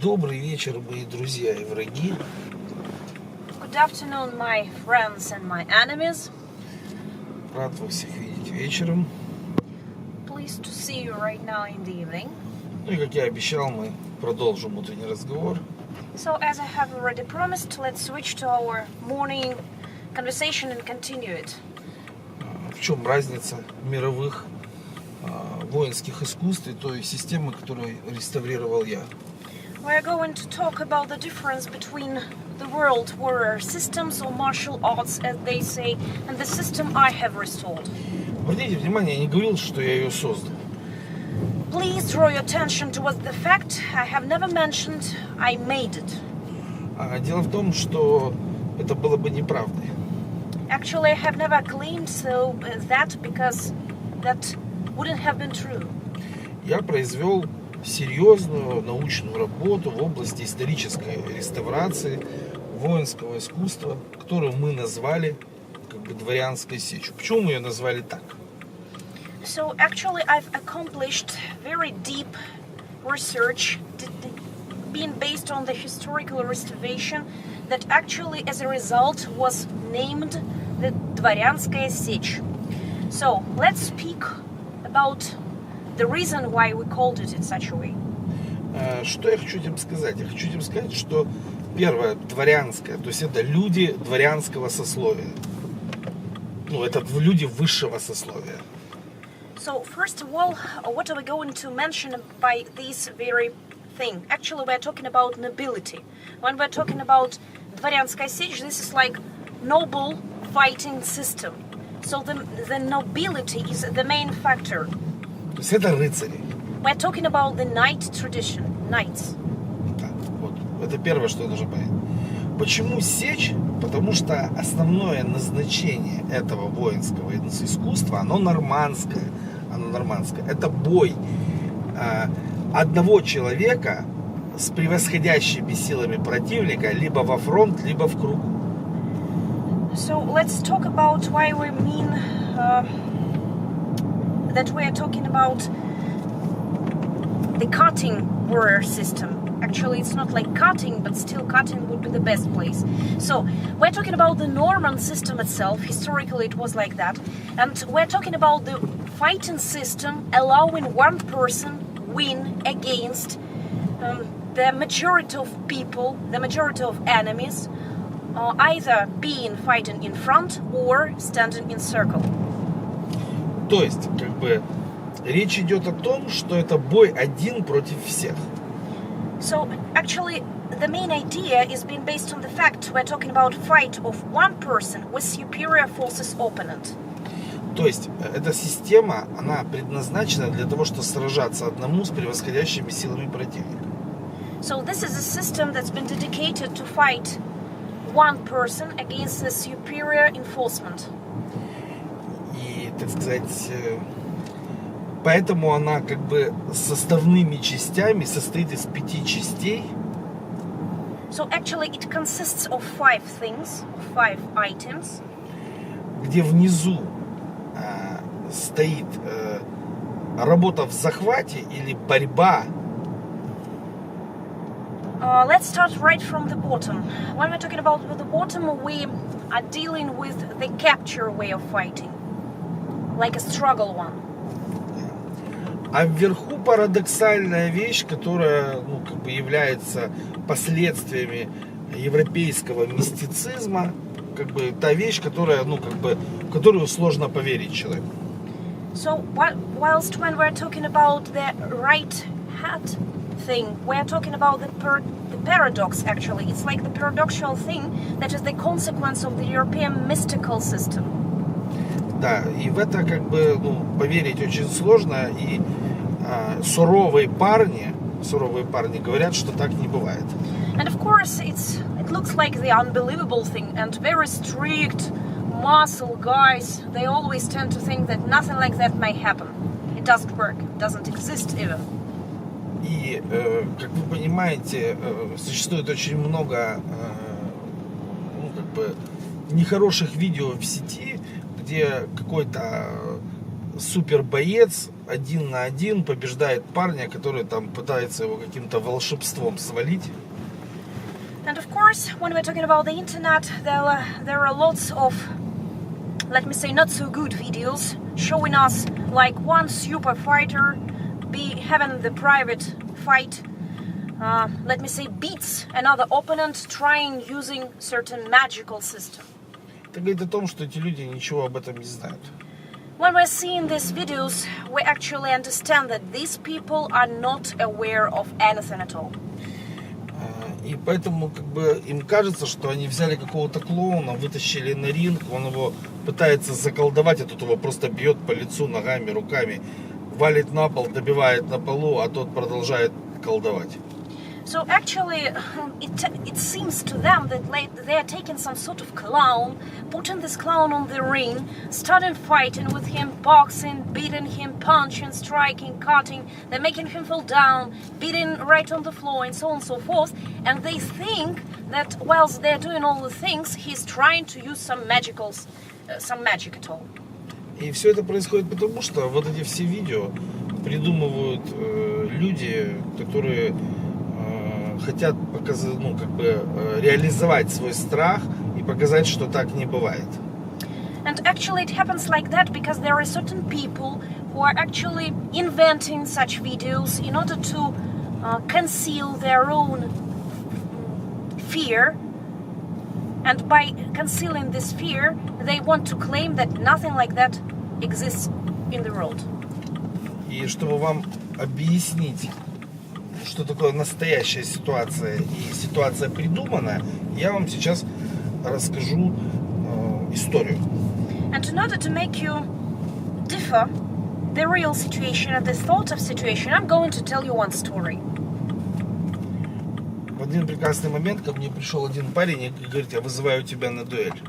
Добрый вечер, мои друзья и враги. Good afternoon, my friends and my enemies. Рад вас всех видеть вечером. Pleased to see you right now in the evening. Ну и как я обещал, мы продолжим утренний разговор. So, as I have already promised, let's switch to our morning conversation and continue it. В чем разница мировых воинских искусств и той системы, которую реставрировал я? We're going to talk about the difference between the world warrior systems or martial arts, as they say, and the system I have restored. Обратите внимание, я не говорил, что я ее создал. Please draw your attention towards the fact I have never mentioned I made it. Дело в том, что это было бы неправдой. Actually, I have never claimed that because that wouldn't have been true. Я произвел серьезную научную работу в области исторической реставрации воинского искусства, которую мы назвали дворянской сечью. Почему мы ее назвали так? So actually, I've accomplished very deep research, being based on the historical restoration that actually, as a result, was named the Дворянская сечь. So let's speak about the reason why we called it in such a way. Что я хочу этим сказать? Я хочу этим сказать, что первое, дворянское, то есть это люди дворянского сословия. Ну, это люди высшего сословия. So first of all, what are we going to mention by this very thing? Actually, we're talking about nobility. When we're talking about Дворянская сечь, this is like noble fighting system. So the nobility is the main factor. То есть это рыцари. We're talking about the knight tradition, knights. Да, вот. Это первое, что я должен понять. Почему сечь? Потому что основное назначение этого воинского искусства, оно нормандское. Это бой одного человека с превосходящими силами противника либо во фронт, либо в круг. So let's talk about why we mean that we are talking about the cutting warrior system. Actually, it's not like cutting, but still cutting would be the best place. So we're talking about the Norman system itself. Historically, it was like that. And we're talking about the fighting system allowing one person win against the majority of people, the majority of enemies, either being fighting in front or standing in circle. То есть, речь идет о том, что это бой один против всех. So actually, the main idea is being based on the fact we're talking about fight of one person with superior forces opponent. То есть, эта система, она предназначена для того, чтобы сражаться одному с превосходящими силами противника. So this is a system that's been dedicated to fight one person against a superior enforcement. И, так сказать, поэтому она составными частями состоит из 5 частей. So actually it consists of 5 things, 5 items. Где внизу стоит работа в захвате или борьба. Let's start right from the bottom. When we're talking about the bottom, we are dealing with the capture way of fighting, like a struggle one. А вверху парадоксальная вещь, которая является последствиями европейского мистицизма, та вещь, которая, в которую сложно поверить человеку. So whilst when we're talking about the right hat thing, we're talking about the paradox. Actually, it's like the paradoxical thing that is the consequence of the European mystical system. Да, и в это поверить очень сложно, и суровые парни говорят, что так не бывает. And of course, it looks like the unbelievable thing, and very strict, muscle guys, they always tend to think that nothing like that may happen. It doesn't work, it doesn't exist even. И, как вы понимаете, существует очень много нехороших видео в сети, где какой-то супер боец, 1 на 1 побеждает парня, который там пытается его каким-то волшебством свалить. And of course, when we're talking about the internet, there are lots of, let me say, not so good videos showing us like one super fighter having the private fight, let me say, beats another opponent trying using certain magical system. Это говорит о том, что эти люди ничего об этом не знают. When we're seeing these videos, we actually understand that these people are not aware of anything at all. И поэтому как бы им кажется, что они взяли какого-то клоуна, вытащили на ринг, он его пытается заколдовать, а тут его просто бьет по лицу ногами, руками, валит на пол, добивает на полу, а тот продолжает колдовать. So actually, it seems to them that they are taking some sort of clown, putting this clown on the ring, starting fighting with him, boxing, beating him, punching, striking, cutting. They're making him fall down, beating right on the floor, and so on and so forth. And they think that whilst they're doing all the things, he's trying to use some magic at all. И все это происходит потому, что вот эти все видео придумывают люди, которые хотят показать, реализовать свой страх и показать, что так не бывает. And actually it happens like that because there are certain people who are actually inventing such videos in order to conceal their own fear. And by concealing this fear, they want to claim that nothing like that exists in the world. И чтобы вам объяснить, что такое настоящая ситуация и ситуация придуманная, я вам сейчас расскажу историю. And in order to make you differ the real situation and the thought of situation, I'm going to tell you one story. В один прекрасный момент ко мне пришел один парень и говорит: я вызываю тебя на дуэль.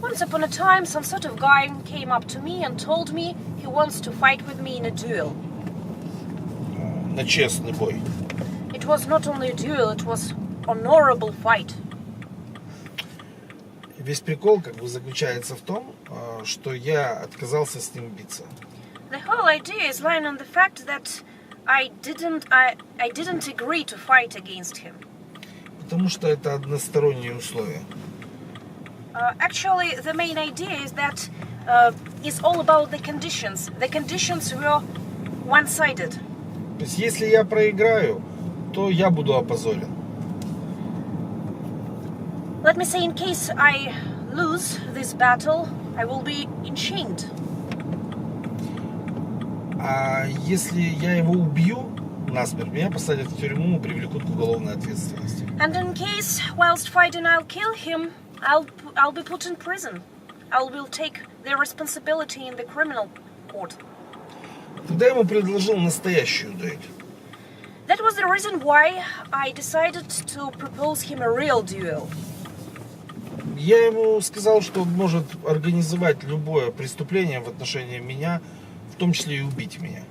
Once upon a time, some sort of guy came up to me and told me he wants to fight with me in a duel. На честный бой. It was not only a duel, it was honorable fight. Весь прикол заключается в том, что я отказался с ним биться. The whole idea is lying on the fact that I didn't agree to fight against him. Потому что это односторонние условия. Actually, the main idea is that it's all about the conditions. The conditions were one-sided. То есть, если я проиграю, то я буду опозорен. Let me say, in case I lose this battle, I will be enchained. А если я его убью насмерть, меня посадят в тюрьму и привлекут к уголовной ответственности. And in case, whilst fighting, I'll kill him, I'll be put in prison. I will take the responsibility in the criminal court. Тогда я ему предложил настоящую дуэль. That was the reason why I decided to propose him a real duel. Я ему сказал, что он может организовать любое преступление в отношении меня, в том числе и убить меня.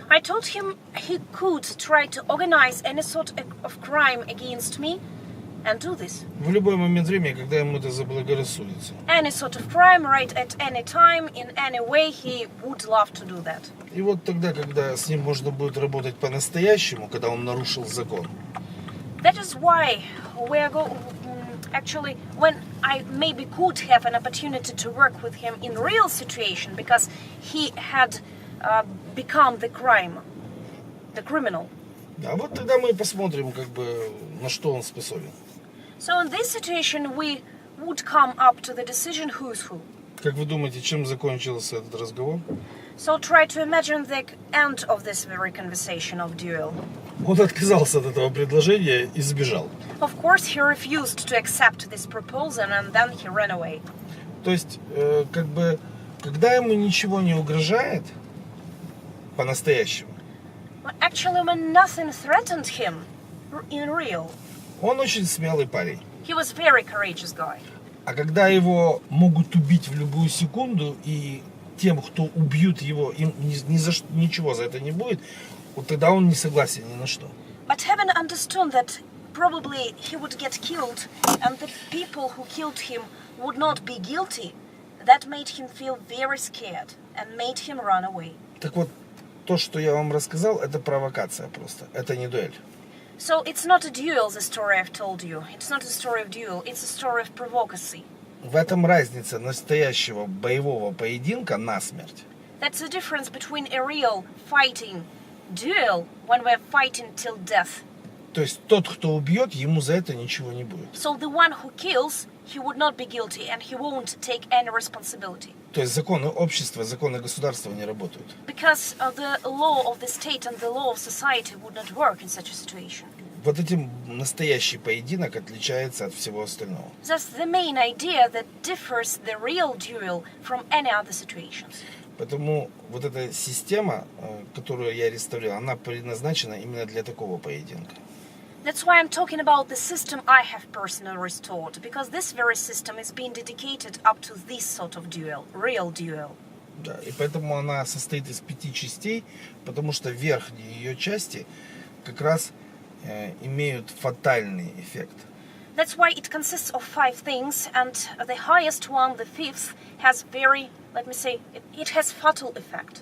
I told him he could try to organize any sort of crime against me and do this. В любой момент времени, когда ему это заблагорассудится. Any sort of crime, right at any time, in any way, he would love to do that. И вот тогда, когда с ним можно будет работать по-настоящему, когда он нарушил закон. That is why actually, when I maybe could have an opportunity to work with him in real situation, because he had become the criminal. А вот тогда мы посмотрим, на что он способен. So in this situation, we would come up to the decision who is who. Как вы думаете, чем закончился этот разговор? So try to imagine the end of this very conversation of duel. Он отказался от этого предложения и сбежал. Of course, he refused to accept this proposal and then he ran away. То есть, когда ему ничего не угрожает по-настоящему, Well, actually, when nothing threatened him in real, он очень смелый парень. he was a very courageous guy. А когда его могут убить в любую секунду, и тем, кто убьют его, им ничего за это не будет, вот тогда он не согласен ни на что. But having understood that probably he would get killed and the people who killed him would not be guilty, that made him feel very scared and made him run away. Так вот, то, что я вам рассказал, это провокация просто. Это не дуэль. So it's not a duel, the story I've told you. It's not a story of duel, it's a story of provocacy. В этом разница настоящего боевого поединка насмерть. That's the difference between a real fighting duel when we're fighting till death. То есть тот, кто убьет, ему за это ничего не будет. So the one who kills, he would not be guilty and he won't take any responsibility. То есть законы общества, законы государства не работают. Because the law of the state and the law of society would not work in such a situation. Вот этим настоящий поединок отличается от всего остального. That's the main idea that differs the real duel from any other situations. Поэтому вот эта система, которую я реставрировал, она предназначена именно для такого поединка. That's why I'm talking about the system I have personally restored, because this very system is being dedicated up to this sort of duel, real duel. Да, и поэтому она состоит из 5 частей, потому что верхние ее части как раз имеют фатальный эффект. That's why it consists of 5 things, and the highest one, the 5th, has very, let me say, it has fatal effect.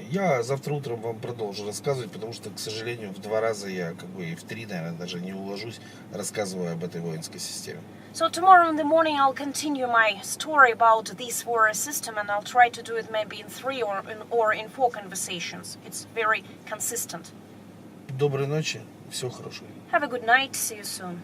Я завтра утром вам продолжу рассказывать, потому что, к сожалению, в 2 раза я и в 3, наверное, даже не уложусь, рассказывая об этой воинской системе. So tomorrow in the morning I'll continue my story about this warrior system, and I'll try to do it maybe in 3 or in 4 conversations. It's very consistent. Доброй ночи, всего хорошего. Have a good night, see you soon.